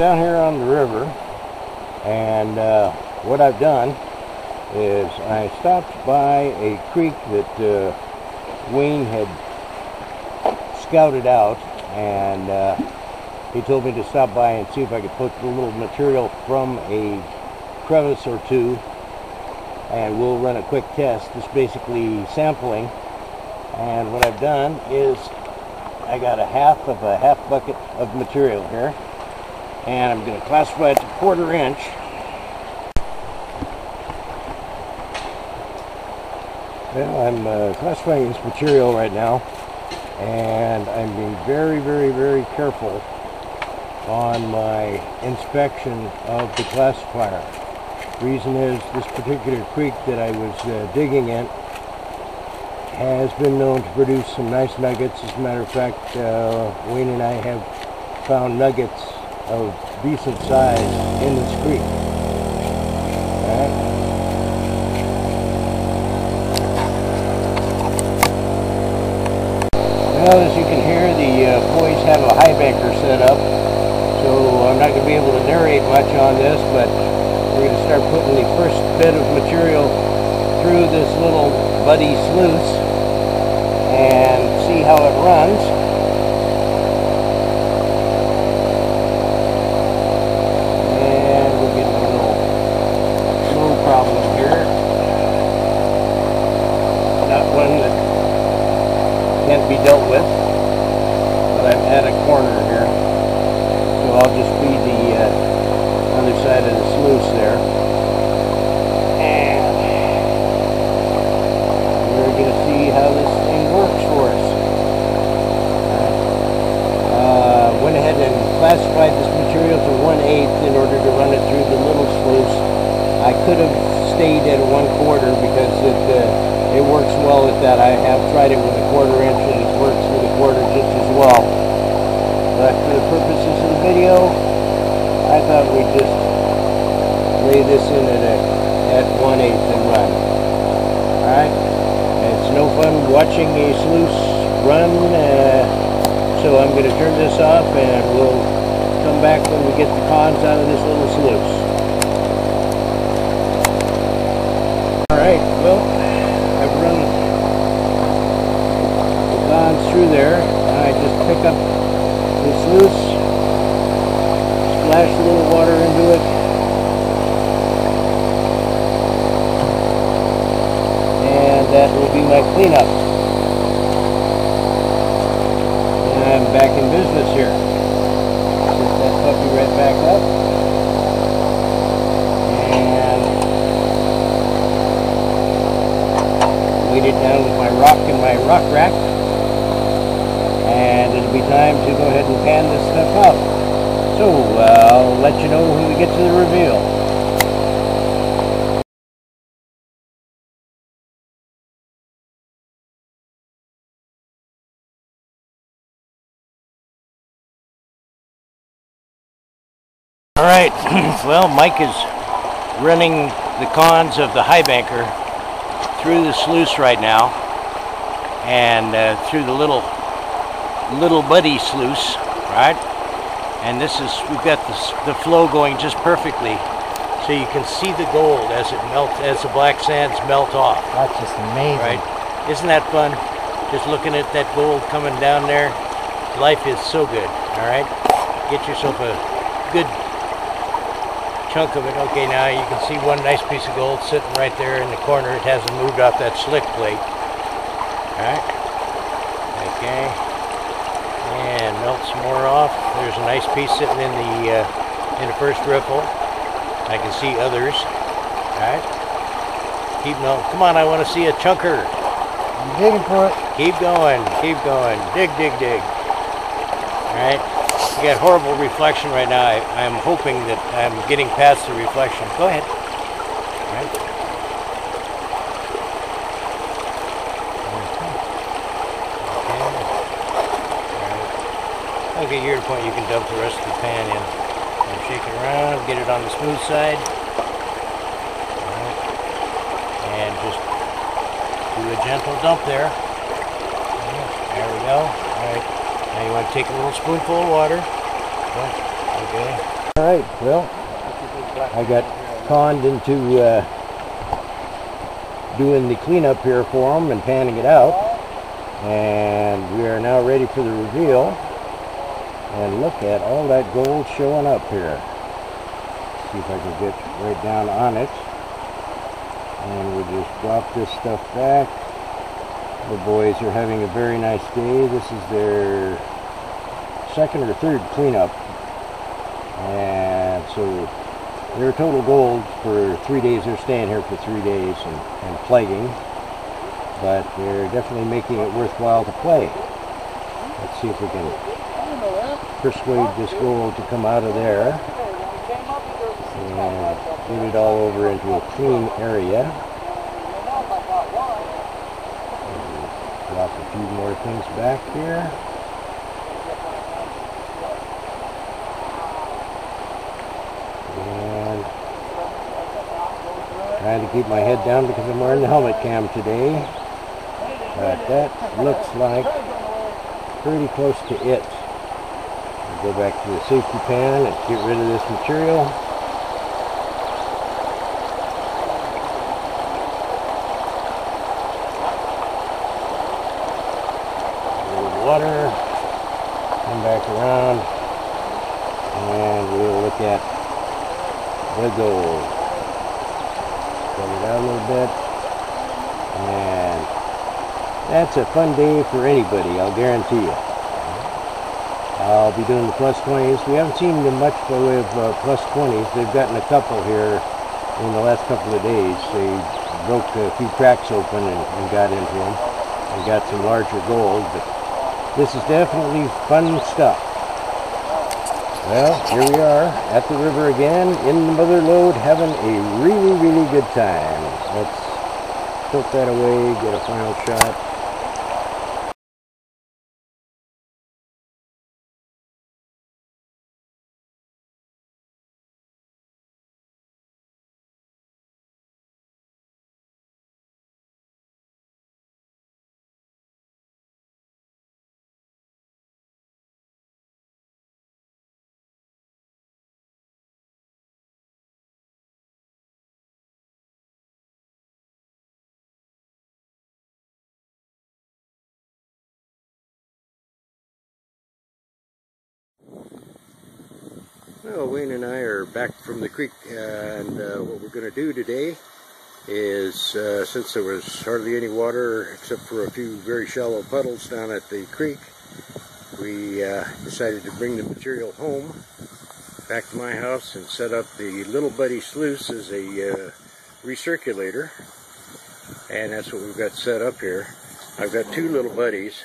Down here on the river, and what I've done is I stopped by a creek that Wayne had scouted out, and he told me to stop by and see if I could put a little material from a crevice or two, and we'll run a quick test. It's basically sampling, and what I've done is I got a half bucket of material here, and I'm going to classify it to 1/4 inch. Well, I'm classifying this material right now, and I'm being very careful on my inspection of the classifier. Reason is, this particular creek that I was digging in has been known to produce some nice nuggets. As a matter of fact, Wayne and I have found nuggets of decent size in this creek. Alright. Well, as you can hear, the boys have a high banker set up, so I'm not going to be able to narrate much on this, but we're going to start putting the first bit of material through this little buddy sluice and see how it runs. And we're getting a little flow problem here. Not one that can't be dealt with, but I'm at a corner here, so I'll just feed the other side of the sluice there, and we're going to see how this thing works for us. Went ahead and classified this material to 1/8 in order to run it through the little sluice. I could have stayed at a 1/4 because it works well at that. I have tried it with a 1/4 inch and it works with a 1/4 just as well. But for the purposes of the video, I thought we'd just lay this in at 1/8 and run. Alright? It's no fun watching a sluice run, so I'm going to turn this off and we'll come back when we get the cons out of this little sluice. Alright, well, I've run the cons through there. I just pick up the sluice, splash a little water into it, and that will be my cleanup. And I'm back in business here. Set that puppy right back up, and weight it down with my rock in my rock rack, and it'll be time to go ahead and pan this stuff out. So I'll let you know when we get to the reveal. Alright, well, Mike is running the cons of the high banker through the sluice right now, and through the little buddy sluice, right? And this is, we've got the flow going just perfectly, so you can see the gold as it melts, as the black sands melt off. That's just amazing. Right? Isn't that fun? Just looking at that gold coming down there. Life is so good. All right, get yourself a good chunk of it. Okay, now you can see one nice piece of gold sitting right there in the corner. It hasn't moved off that slick plate. All right. Okay. And melt some more off. There's a nice piece sitting in the first riffle. I can see others. All right. Keep melting. Come on, I want to see a chunker. I'm digging for it. Keep going. Keep going. Dig, dig, dig. All right. You got horrible reflection right now. I'm hoping that I'm getting past the reflection. Go ahead. All right. Okay, you're at a point you can dump the rest of the pan in. And shake it around, get it on the smooth side. Alright. And just do a gentle dump there. There we go. Alright. Now you want to take a little spoonful of water. Okay. Alright, well, I got conned into doing the cleanup here for them and panning it out. And we are now ready for the reveal. And look at all that gold showing up here. See if I can get right down on it. And we'll just drop this stuff back. The boys are having a very nice day. This is their second or third cleanup. And so they're total gold for 3 days. They're staying here for 3 days and plaguing. But they're definitely making it worthwhile to play. Let's see if we can persuade this gold to come out of there and get it all over into a clean area. And drop a few more things back here. And trying to keep my head down because I'm wearing the helmet cam today. But that looks like pretty close to it. I'll go back to the safety pan and get rid of this material. A little water. Come back around. And we'll look at the gold. Cut it out a little bit. And that's a fun day for anybody, I'll guarantee you. I'll be doing the plus 20s. We haven't seen them much by way of plus 20s. They've gotten a couple here in the last couple of days. They broke a few cracks open and got into them and got some larger gold. But this is definitely fun stuff. Well, here we are at the river again in the mother lode, having a really, really good time. Let's tilt that away, get a final shot. Well, Wayne and I are back from the creek, and what we're going to do today is, since there was hardly any water except for a few very shallow puddles down at the creek, we decided to bring the material home, back to my house, and set up the Little Buddy sluice as a recirculator. And that's what we've got set up here. I've got two little buddies,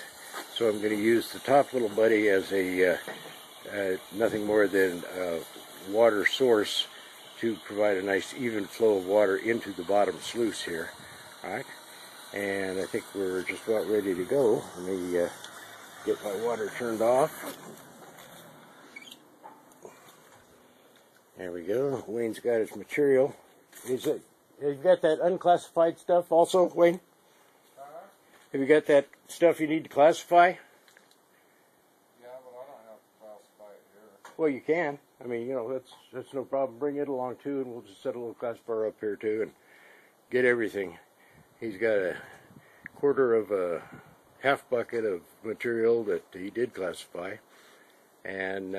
so I'm going to use the top little buddy as a nothing more than a water source to provide a nice even flow of water into the bottom sluice here. Alright, and I think we're just about ready to go. Let me get my water turned off. There we go. Wayne's got his material. Have you got that unclassified stuff also, Wayne? Have you got that stuff you need to classify? Well, you can. I mean, you know, that's no problem. Bring it along too, and we'll just set a little classifier up here too and get everything. He's got a quarter of a half bucket of material that he did classify, and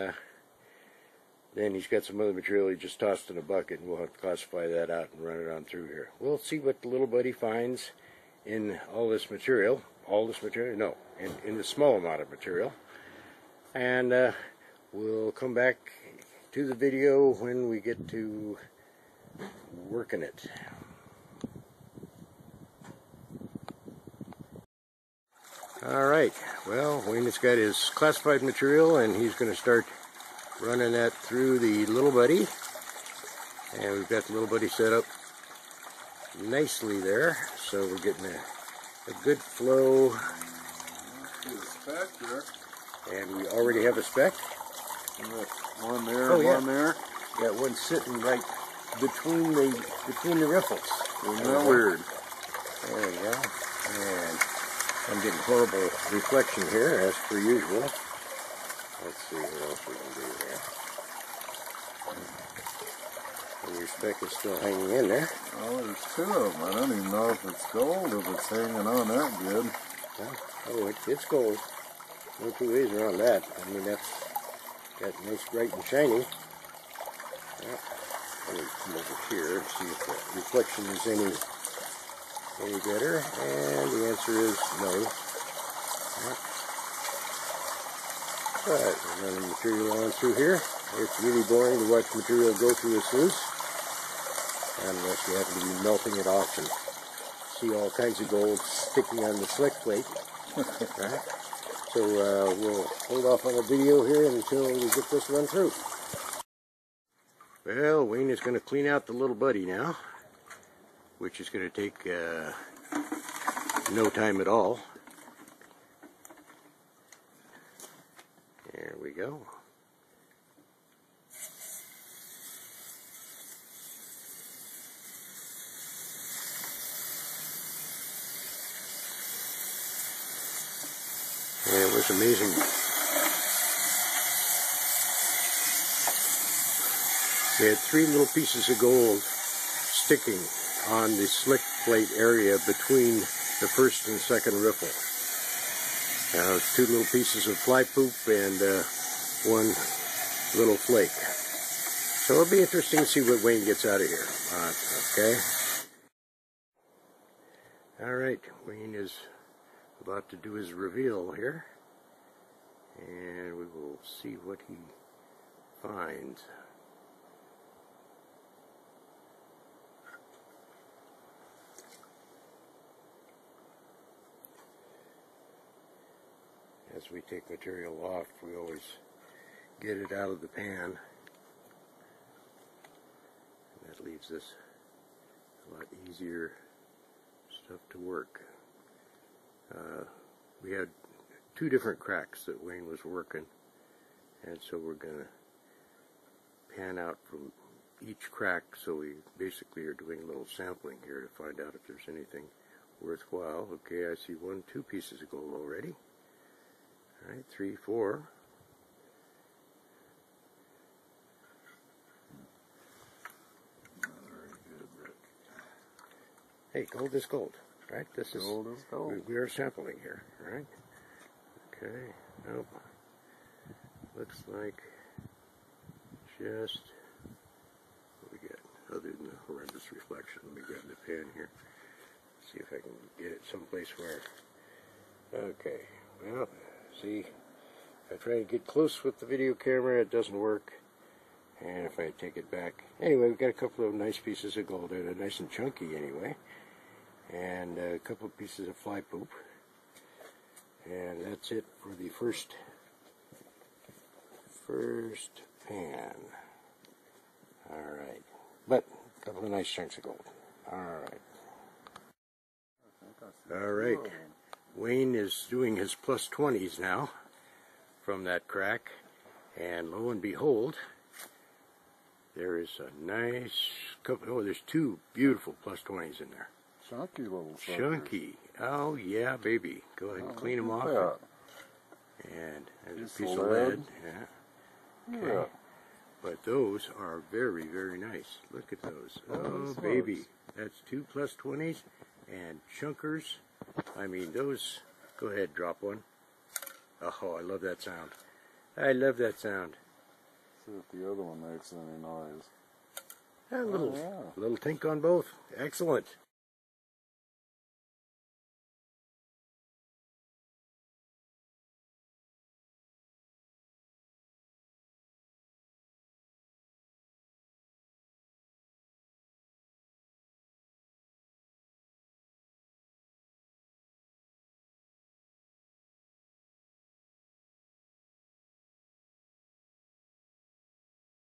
then he's got some other material he just tossed in a bucket, and we'll have to classify that out and run it on through here. We'll see what the little buddy finds in all this material. No, in the small amount of material, and we'll come back to the video when we get to working it. Alright, well, Wayne has got his classified material, and he's going to start running that through the little buddy. And we've got the little buddy set up nicely there, so we're getting a good flow. And we already have a speck. One there, oh, yeah. one there. Got one sitting right between the riffles. Isn't that weird? There we go. And I'm getting horrible reflection here, as per usual. Let's see what else we can do here. And your speck is still hanging in there. Oh, there's two of them. I don't even know if it's gold, if it's hanging on that good. Oh, it's gold. No two ways around that. I mean, that's got nice, bright and shiny. Yeah. Let me come over here and see if the reflection is any better. And the answer is no. Yeah. But we're running material on through here. It's really boring to watch material go through a sluice, unless you happen to be melting it off and see all kinds of gold sticking on the slick plate. Right? So we'll hold off on the video here until we get this run through. Well, Wayne is going to clean out the little buddy now, which is going to take no time at all. There we go. Yeah, it was amazing. We had 3 little pieces of gold sticking on the slick plate area between the first and second riffle. It was 2 little pieces of fly poop and 1 little flake. So it'll be interesting to see what Wayne gets out of here. Okay. Alright, Wayne is about to do his reveal here. And we will see what he finds. As we take material off, we always get it out of the pan. And that leaves us a lot easier stuff to work. We had 2 different cracks that Wayne was working, and so we're going to pan out from each crack, so we basically are doing a little sampling here to find out if there's anything worthwhile. Okay, I see 1, 2 pieces of gold already. Alright, 3, 4. Hey, gold is gold, right? This is Gold is gold. We are sampling here, right? Okay, nope. Looks like just what we get, other than the horrendous reflection. Let me grab the pen here. See if I can get it someplace where. Okay, well, see, I try to get close with the video camera, it doesn't work. And if I take it back, anyway, we've got a couple of nice pieces of gold there, nice and chunky anyway, and a couple of pieces of fly poop. And that's it for the first pan. Alright. But a couple of nice chunks of gold. Alright. Alright. Wayne is doing his plus 20s now from that crack. And lo and behold, there is a nice couple. Oh, there's 2 beautiful plus 20s in there. Chunky little suckers. Chunky. Oh, yeah, baby. Go ahead and clean them off. That. And there's Just a piece of lead. lead. Yeah. Okay. Yeah. But those are very, very nice. Look at those. Oh, baby. That's 2 plus 20s and chunkers. I mean, those. Go ahead, drop one. Oh, I love that sound. I love that sound. See if the other one makes any noise. A little tink on both. Excellent.